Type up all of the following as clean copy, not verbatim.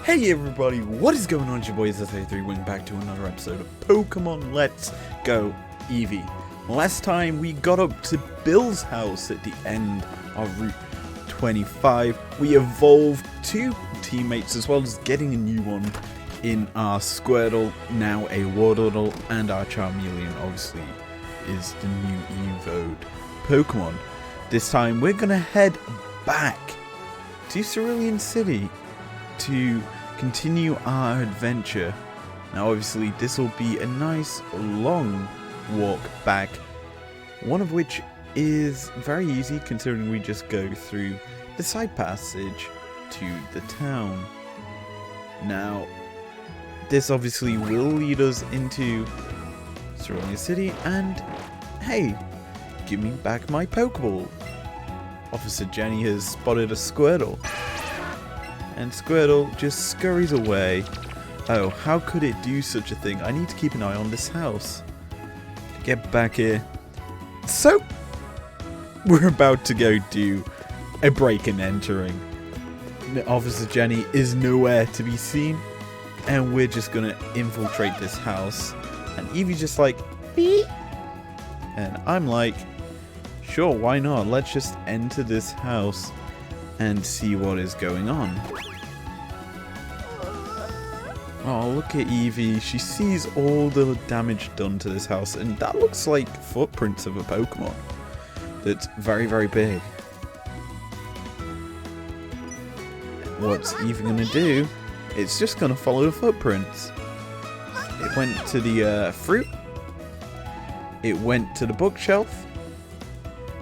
Hey everybody, what is going on? It's your boy izlogic.business. Welcome back to another episode of Pokemon Let's Go Eevee. Last time we got up to Bill's house at the end of Route 25. We evolved two teammates as well as getting a new one in our Squirtle, now a Wartortle, and our Charmeleon obviously is the new evolved Pokemon. This time we're gonna head back to Cerulean City to continue our adventure. Now obviously this will be a nice long walk back, one of which is very easy considering we just go through the side passage to the town. Now this obviously will lead us into Cerulean City, and hey, give me back my Pokeball. Officer Jenny has spotted a Squirtle, and Squirtle just scurries away. Oh, how could it do such a thing? I need to keep an eye on this house. Get back here. So, we're about to go do a break and entering. Officer Jenny is nowhere to be seen, and we're just gonna infiltrate this house. And Eevee's just like, beep. And I'm like, sure, why not? Let's just enter this house and see what is going on. Oh, look at Eevee. She sees all the damage done to this house, and that looks like footprints of a Pokemon that's very, very big. What's Eevee gonna do? It's just gonna follow the footprints. It went to the fruit, it went to the bookshelf,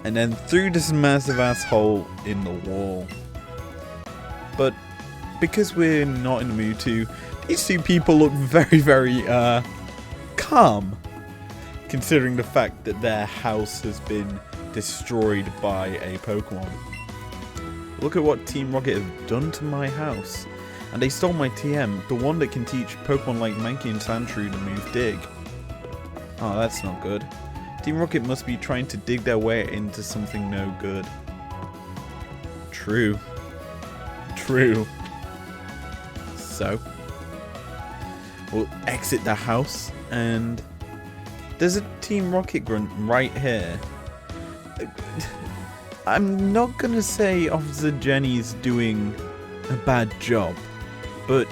and then through this massive ass hole in the wall. But because we're not in the mood to, these two people look very, very calm, considering the fact that their house has been destroyed by a Pokemon. Look at what Team Rocket have done to my house. And they stole my TM, the one that can teach Pokemon like Mankey and Sandshrew to move Dig. Oh, that's not good. Team Rocket must be trying to dig their way into something no good. True. True. So, we'll exit the house, and there's a Team Rocket grunt right here. I'm not gonna say Officer Jenny's doing a bad job, but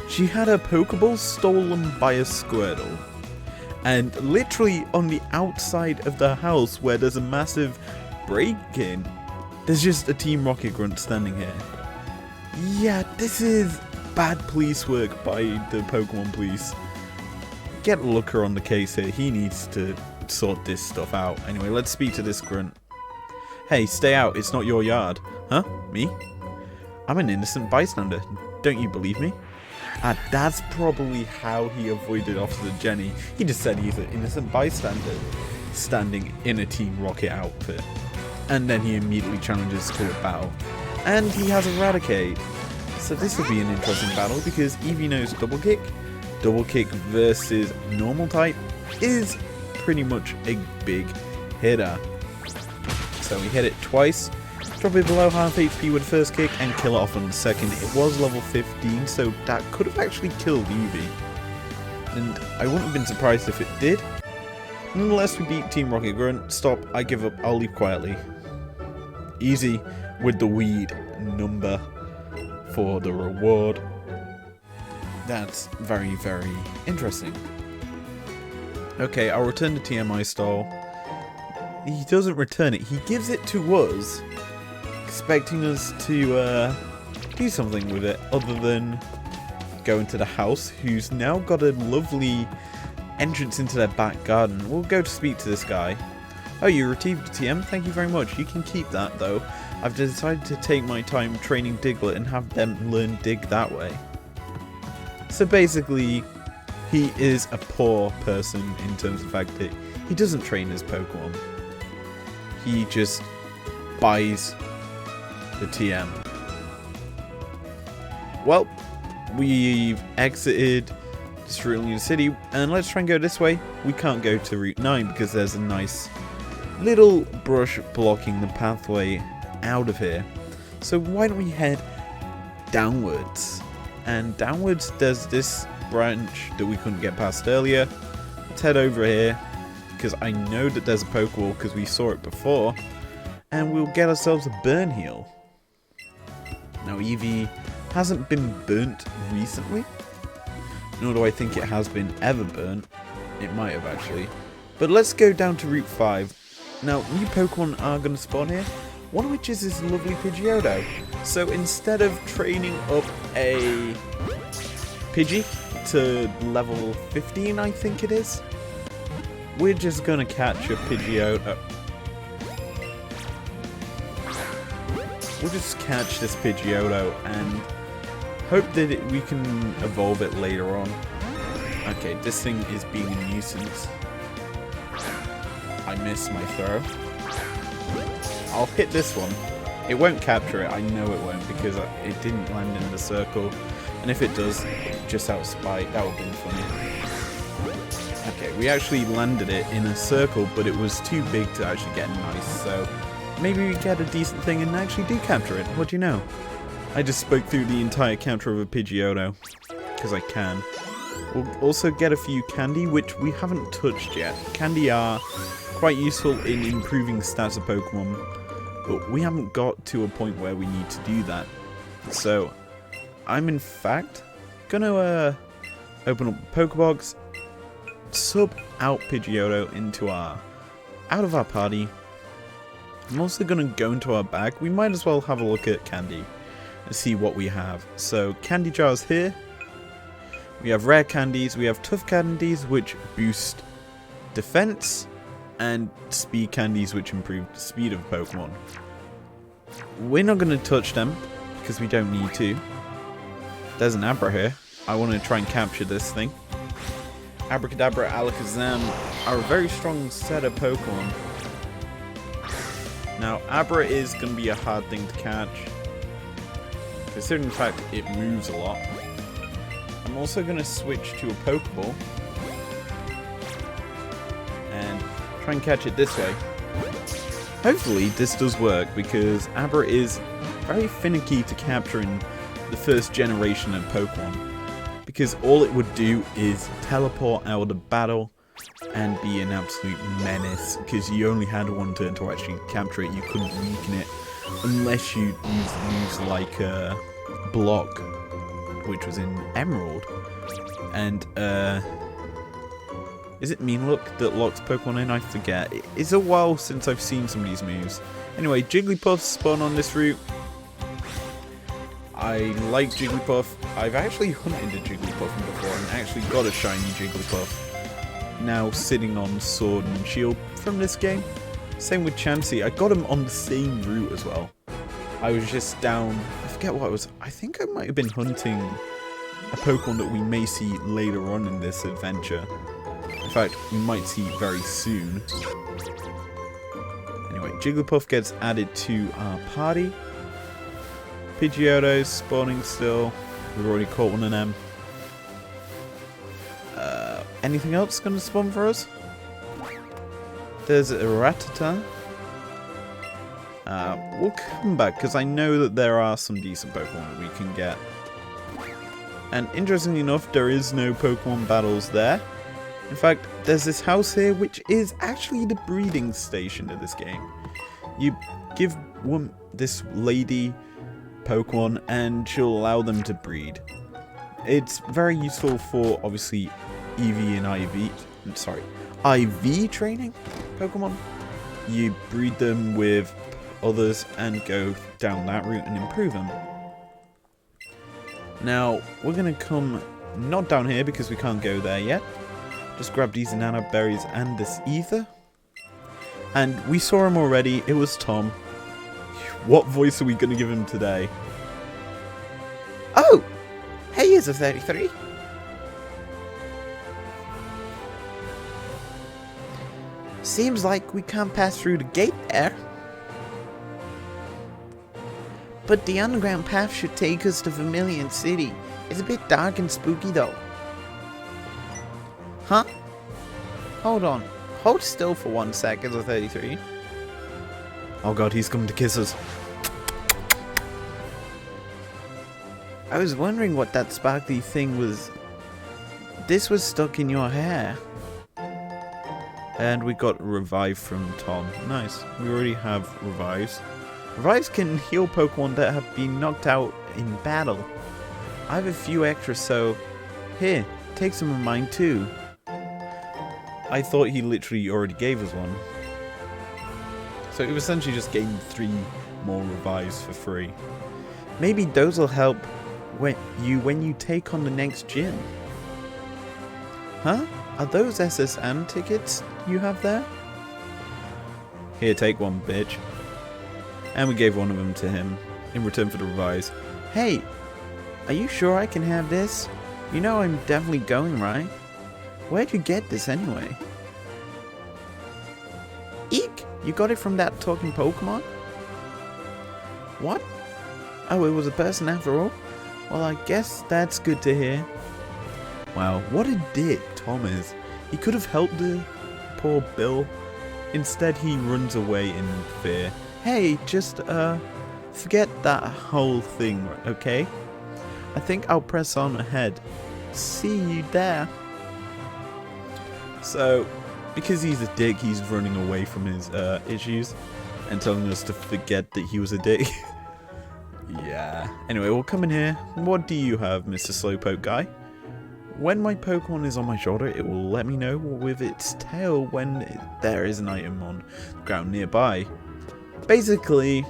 she had her Pokeball stolen by a Squirtle. And literally on the outside of the house where there's a massive break-in, there's just a Team Rocket grunt standing here. Yeah, this is bad police work by the Pokemon police. Get Looker on the case here. He needs to sort this stuff out. Anyway, let's speak to this grunt. Hey, stay out. It's not your yard. Huh? Me? I'm an innocent bystander. Don't you believe me? That's probably how he avoided Officer Jenny. He just said he's an innocent bystander standing in a Team Rocket outfit. And then he immediately challenges to a battle. And he has Eradicate. So this will be an interesting battle because Eevee knows Double Kick. Double Kick versus Normal type is pretty much a big hitter. So we hit it twice. Drop it below half HP with the first kick and kill it off on the second. It was level 15, so that could have actually killed Eevee. And I wouldn't have been surprised if it did. Nonetheless, we beat Team Rocket Grunt. Stop, I give up, I'll leave quietly. Easy with the weed number for the reward. That's very, very interesting. Okay, I'll return the TMI stall. He doesn't return it, he gives it to us, expecting us to do something with it other than go into the house, who's now got a lovely entrance into their back garden. We'll go to speak to this guy. Oh, you received a TM? Thank you very much. You can keep that though. I've decided to take my time training Diglett and have them learn Dig that way. So basically, he is a poor person in terms of the fact that he doesn't train his Pokemon. He just buys the TM. Well, we've exited Cerulean City, and let's try and go this way. We can't go to Route 9 because there's a nice little brush blocking the pathway out of here. So why don't we head downwards and downwards there's this branch that we couldn't get past earlier. Let's head over here, because I know that there's a Pokeball because we saw it before, and we'll get ourselves a burn heal. Now Eevee hasn't been burnt recently, nor do I think it has been ever burnt. It might have actually. But let's go down to Route 5. Now, new Pokemon are going to spawn here, one of which is this lovely Pidgeotto. So instead of training up a Pidgey to level 15, I think it is, we're just going to catch a Pidgeotto. We'll just catch this Pidgeotto and hope that we can evolve it later on. Okay, this thing is being a nuisance. I missed my throw. I'll hit this one. It won't capture it, I know it won't, because it didn't land in the circle. And if it does, just out of spite, that would have been funny. Okay, we actually landed it in a circle, but it was too big to actually get nice, so maybe we get a decent thing and actually do capture it. What do you know? I just spoke through the entire counter of a Pidgeotto, because I can. We'll also get a few candy, which we haven't touched yet. Candy are quite useful in improving stats of Pokemon, but we haven't got to a point where we need to do that. So, I'm in fact gonna open up the Pokebox, sub out Pidgeotto out of our party. I'm also gonna go into our bag. We might as well have a look at candy and see what we have. So, candy jars here. We have rare candies, we have tough candies which boost defense, and speed candies which improve the speed of Pokemon. We're not going to touch them because we don't need to. There's an Abra here. I want to try and capture this thing. Abracadabra, Alakazam are a very strong set of Pokemon. Now, Abra is going to be a hard thing to catch, considering the fact it moves a lot. I'm also going to switch to a Pokeball and try and catch it this way. Hopefully this does work, because Abra is very finicky to capture in the first generation of Pokemon, because all it would do is teleport out of battle and be an absolute menace, because you only had one turn to actually capture it. You couldn't weaken it unless you used moves like Block, which was in Emerald, and is it Mean Look that locks Pokemon in? I forget. It's a while since I've seen some of these moves. Anyway, Jigglypuffs spawn on this route. I like Jigglypuff. I've actually hunted a Jigglypuff before and actually got a shiny Jigglypuff. Now sitting on Sword and Shield from this game. Same with Chansey. I got him on the same route as well. I was just down, I forget what it was. I think I might have been hunting a Pokemon that we may see later on in this adventure. In fact, we might see very soon. Anyway, Jigglypuff gets added to our party. Pidgeotto's spawning still. We've already caught one of them. Anything else going to spawn for us? There's a Rattata. We'll come back, because I know that there are some decent Pokemon that we can get. And interestingly enough, there is no Pokemon battles there. In fact, there's this house here, which is actually the breeding station of this game. You give this lady Pokemon, and she'll allow them to breed. It's very useful for, obviously, EV and IV training Pokemon. You breed them with others and go down that route and improve them. Now, we're going to come not down here because we can't go there yet. Just grab these banana berries and this ether. And we saw him already. It was Tom. What voice are we going to give him today? Oh! Hey, is a 33. Seems like we can't pass through the gate there. But the underground path should take us to Vermilion City. It's a bit dark and spooky though. Huh? Hold on. Hold still for 1 second, or 33. Oh god, he's coming to kiss us. I was wondering what that sparkly thing was. This was stuck in your hair. And we got revive from Tom. Nice. We already have revives. Revives can heal Pokemon that have been knocked out in battle. I have a few extra, so here, take some of mine too. I thought he literally already gave us one. So it essentially just gained 3 more revives for free. Maybe those will help when you take on the next gym. Huh? Are those SSM tickets you have there? Here, take one, bitch. And we gave one of them to him in return for the revives. Hey, are you sure I can have this? You know I'm definitely going, right? Where'd you get this anyway? Eek! You got it from that talking Pokemon? What? Oh, it was a person after all? Well, I guess that's good to hear. Wow, what a dick Tom is. He could have helped the poor Bill. Instead, he runs away in fear. Hey, just, forget that whole thing, okay? I think I'll press on ahead. See you there. So, because he's a dick, he's running away from his issues and telling us to forget that he was a dick. Yeah. Anyway, we'll come in here. What do you have, Mr. Slowpoke guy? When my Pokemon is on my shoulder, it will let me know with its tail when there is an item on the ground nearby. Basically,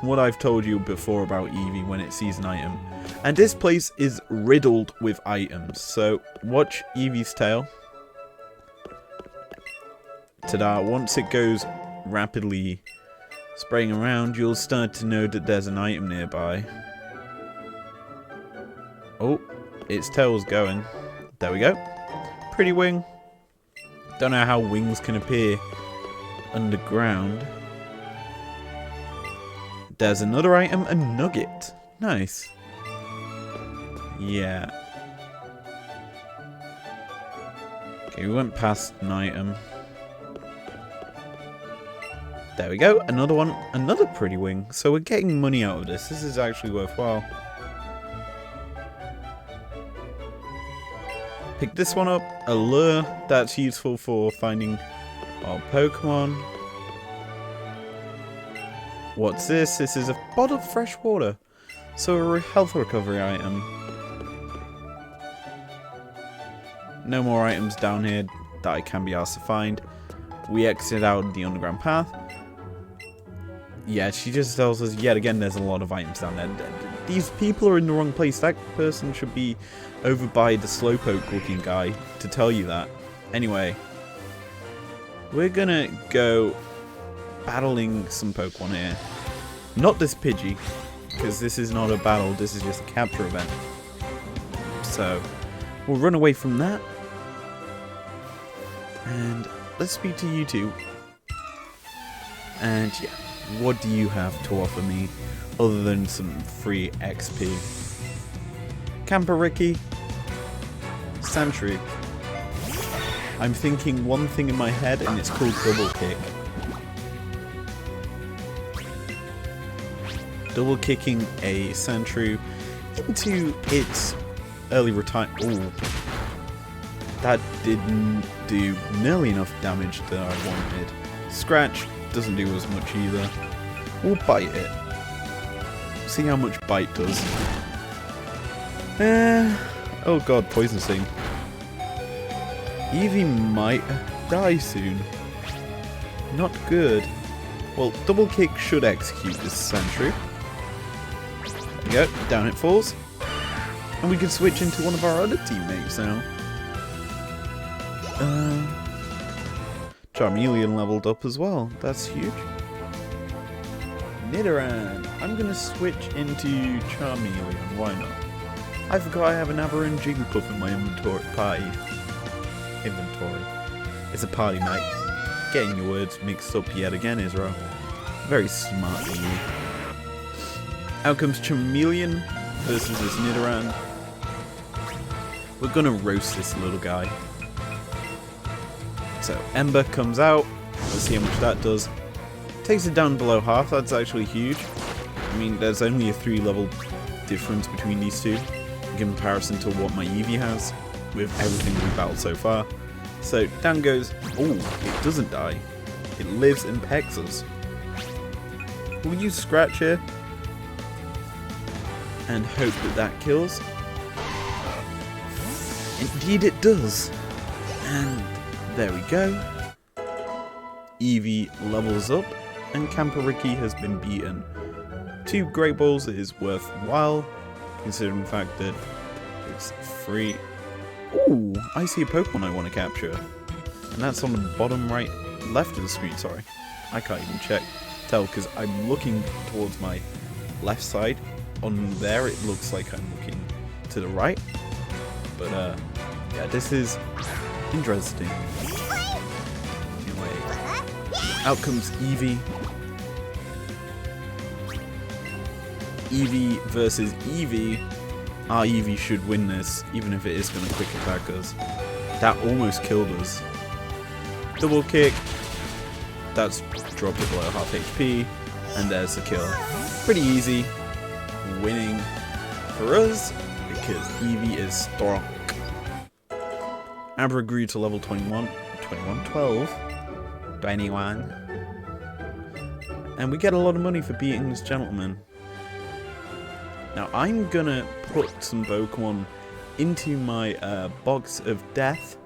what I've told you before about Eevee when it sees an item. And this place is riddled with items. So, watch Eevee's tail. Ta-da. Once it goes rapidly spraying around, you'll start to know that there's an item nearby. Oh, its tail's going. There we go. Pretty wing. Don't know how wings can appear underground. There's another item, a nugget. Nice. Yeah. Okay, we went past an item. There we go. Another one. Another pretty wing. So we're getting money out of this. This is actually worthwhile. Pick this one up. A lure. That's useful for finding our Pokemon. What's this? This is a bottle of fresh water. So a health recovery item. No more items down here that I can be asked to find. We exit out the underground path. Yeah, she just tells us yet again there's a lot of items down there. These people are in the wrong place. That person should be over by the Slowpoke looking guy to tell you that. Anyway, we're gonna go battling some Pokemon here. Not this Pidgey, because this is not a battle, this is just a capture event. So, we'll run away from that. And let's speak to you two. And yeah, what do you have to offer me other than some free XP? Camper Ricky, Sandshrew. I'm thinking one thing in my head and it's called double kick. Double kicking a Sandshrew into its early retirement. Ooh. That didn't do nearly enough damage that I wanted. Scratch doesn't do as much either. We'll bite it. See how much bite does. Oh god, poison sting. Eevee might die soon. Not good. Well, double kick should execute this Sandshrew. There we go, down it falls. And we can switch into one of our other teammates now. Charmeleon leveled up as well. That's huge. Nidoran. I'm gonna switch into Charmeleon. Why not? I forgot I have an Aberrant Jigglypuff in my inventory. It's a party night. Getting your words mixed up yet again, Israel. Very smart of you. Out comes Charmeleon versus this Nidoran. We're gonna roast this little guy. So Ember comes out. Let's see how much that does. Takes it down below half. That's actually huge. I mean, there's only a 3 level difference between these two in comparison to what my Eevee has with everything we've battled so far. So down goes. Oh, it doesn't die. It lives and pecks us. We'll use Scratch here and hope that that kills. Indeed it does. And there we go. Eevee levels up and Camperiki has been beaten. 2 Great Balls is worthwhile, considering the fact that it's free. Ooh, I see a Pokemon I want to capture. And that's on the bottom right, left of the screen, sorry. I can't even tell because I'm looking towards my left side. On there it looks like I'm looking to the right. But yeah, this is interesting. Anyway, out comes Eevee. Eevee versus Eevee. Our Eevee should win this, even if it is going to quick attack us. That almost killed us. Double kick. That's dropped it below half HP. And there's the kill. Pretty easy. Winning for us, because Eevee is strong. Abra grew to level 21. 21. And we get a lot of money for beating this gentleman. Now I'm gonna put some Pokemon into my box of death,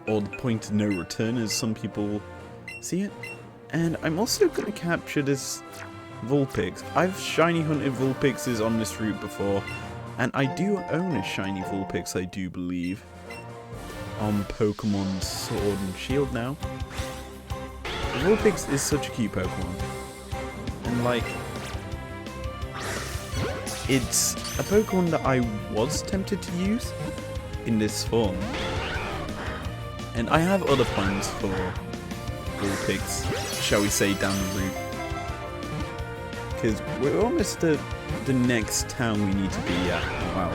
or the point of no return as some people see it. And I'm also gonna capture this Vulpix. I've shiny hunted Vulpixes on this route before, and I do own a shiny Vulpix, I do believe, on Pokemon Sword and Shield now. Vulpix is such a cute Pokemon, and like, it's a Pokemon that I was tempted to use in this form, and I have other plans for Vulpix, shall we say, down the route, because we're almost at the next town we need to be at. Wow,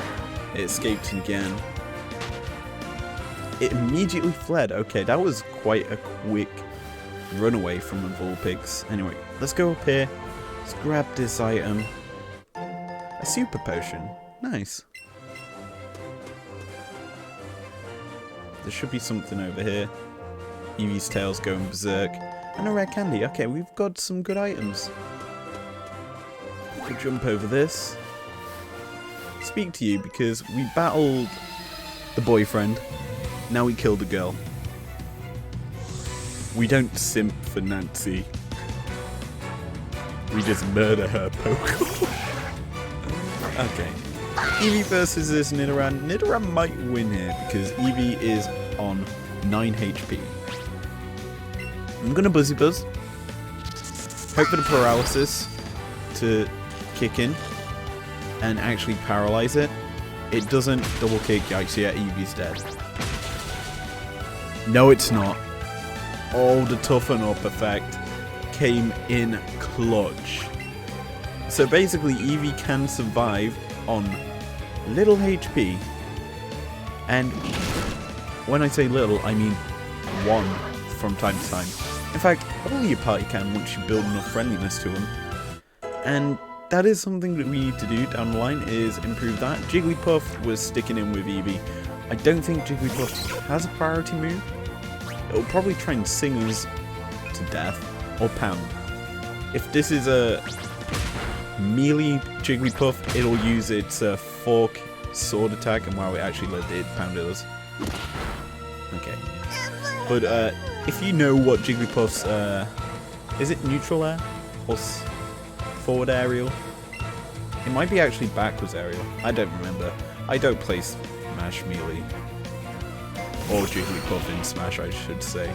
it escaped again. It immediately fled. Okay, that was quite a quick runaway from a Vulpix. Anyway, let's go up here. Let's grab this item. A super potion. Nice. There should be something over here. Eevee's tail's going berserk. And a rare candy. Okay, we've got some good items. We'll jump over this. Speak to you because we battled the boyfriend. Now we killed a girl. We don't simp for Nancy. We just murder her Pokemon. Okay. Eevee versus this Nidoran. Nidoran might win here because Eevee is on 9 HP. I'm gonna Buzzy Buzz. Hope for the paralysis to kick in and actually paralyze it. It doesn't double kick. Yikes, yeah, Eevee's dead. No, it's not. Oh, the toughen up effect came in clutch. So basically, Eevee can survive on little HP. And when I say little, I mean 1 from time to time. In fact, all your party can once you build enough friendliness to them. And that is something that we need to do down the line, is improve that. Jigglypuff was sticking in with Eevee. I don't think Jigglypuff has a priority move. It'll probably try and sing us to death, or pound. If this is a melee Jigglypuff, it'll use its fork sword attack, and wow, it actually it pounded us. Okay. But if you know what Jigglypuff's, is it neutral air? Or forward aerial? It might be actually backwards aerial. I don't remember. I don't play Smash Melee. Or Jigglypuff in Smash, I should say.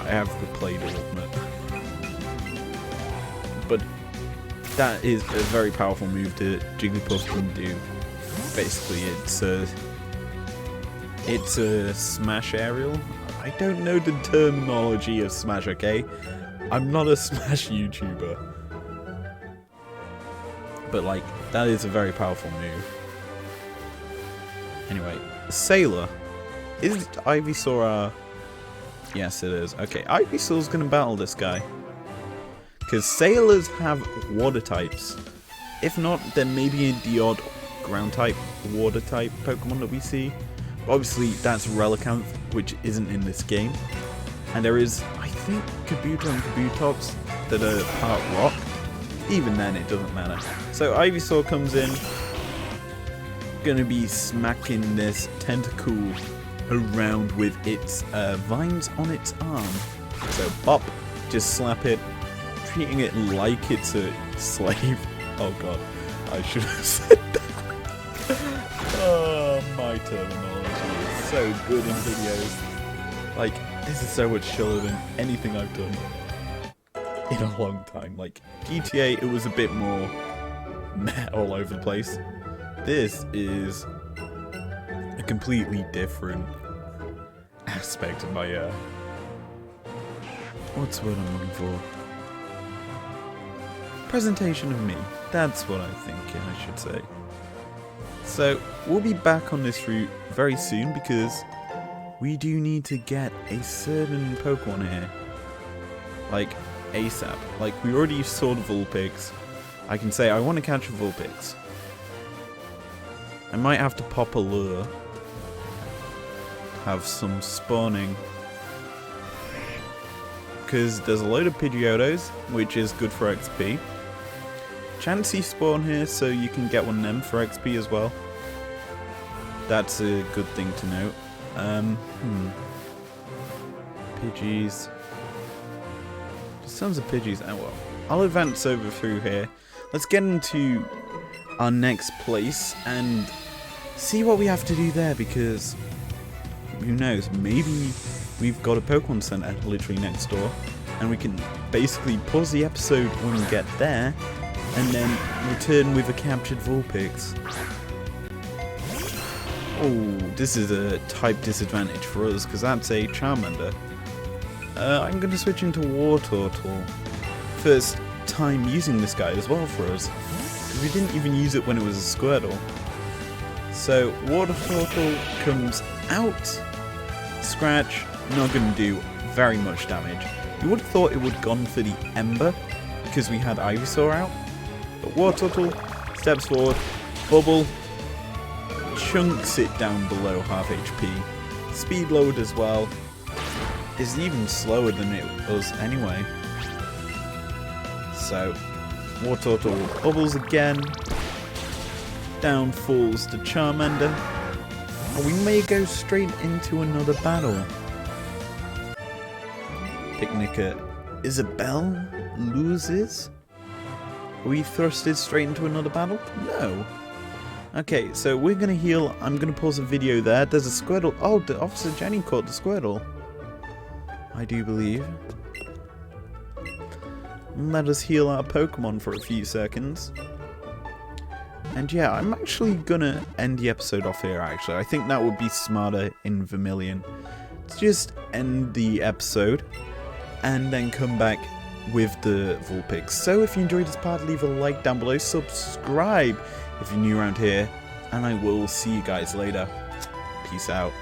I have played Ultimate. But that is a very powerful move that Jigglypuff can do. Basically, it's a Smash aerial. I don't know the terminology of Smash, okay? I'm not a Smash YouTuber. But, like, that is a very powerful move. Anyway, Sailor. Is it Ivysaur? Yes, it is. Okay, Ivysaur's gonna battle this guy. Because Sailors have water types. If not, then maybe the odd ground type, water type Pokemon that we see. But obviously, that's Relicanth, which isn't in this game. And there is, I think, Kabuto and Kabutops that are part rock. Even then, it doesn't matter. So Ivysaur comes in. Gonna be smacking this Tentacool around with its vines on its arm. So bop, just slap it, treating it like it's a slave. Oh god, I should have said that. Oh, my terminology is so good in videos. Like, this is so much chiller than anything I've done in a long time. Like, GTA, it was a bit more meh all over the place. This is a completely different aspect of my, what's the word I'm looking for? Presentation of me. That's what I'm thinking, I should say. So, we'll be back on this route very soon because we do need to get a certain Pokemon here. Like, ASAP. Like, we already saw the Vulpix. I can say I want to catch a Vulpix. I might have to pop a lure. Have some spawning. Because there's a load of Pidgeotos, which is good for XP. Chansey spawn here, so you can get one of them for XP as well. That's a good thing to note. Pidgeys. Just tons of Pidgeys. Oh well. I'll advance over through here. Let's get into our next place and see what we have to do there, because who knows, maybe we've got a Pokemon Center literally next door and we can basically pause the episode when we get there and then return with a captured Vulpix. Oh, this is a type disadvantage for us because that's a Charmander. I'm going to switch into Wartortle. First time using this guy as well for us. We didn't even use it when it was a Squirtle. So, Wartortle comes out. Scratch, not going to do very much damage. You would have thought it would have gone for the Ember, because we had Ivysaur out. But Wartortle steps forward, Bubble, chunks it down below half HP. Speed load as well. Is even slower than it was anyway. So, Wartortle bubbles again. Down falls the Charmander. And we may go straight into another battle. Picnicker Isabelle loses? Are we thrusted straight into another battle? No. Okay, so we're going to heal. I'm going to pause the video there. There's a Squirtle. Oh, the Officer Jenny caught the Squirtle. I do believe. Let us heal our Pokemon for a few seconds. And yeah, I'm actually gonna end the episode off here, actually. I think that would be smarter in Vermilion. To just end the episode and then come back with the Vulpix. So if you enjoyed this part, leave a like down below. Subscribe if you're new around here. And I will see you guys later. Peace out.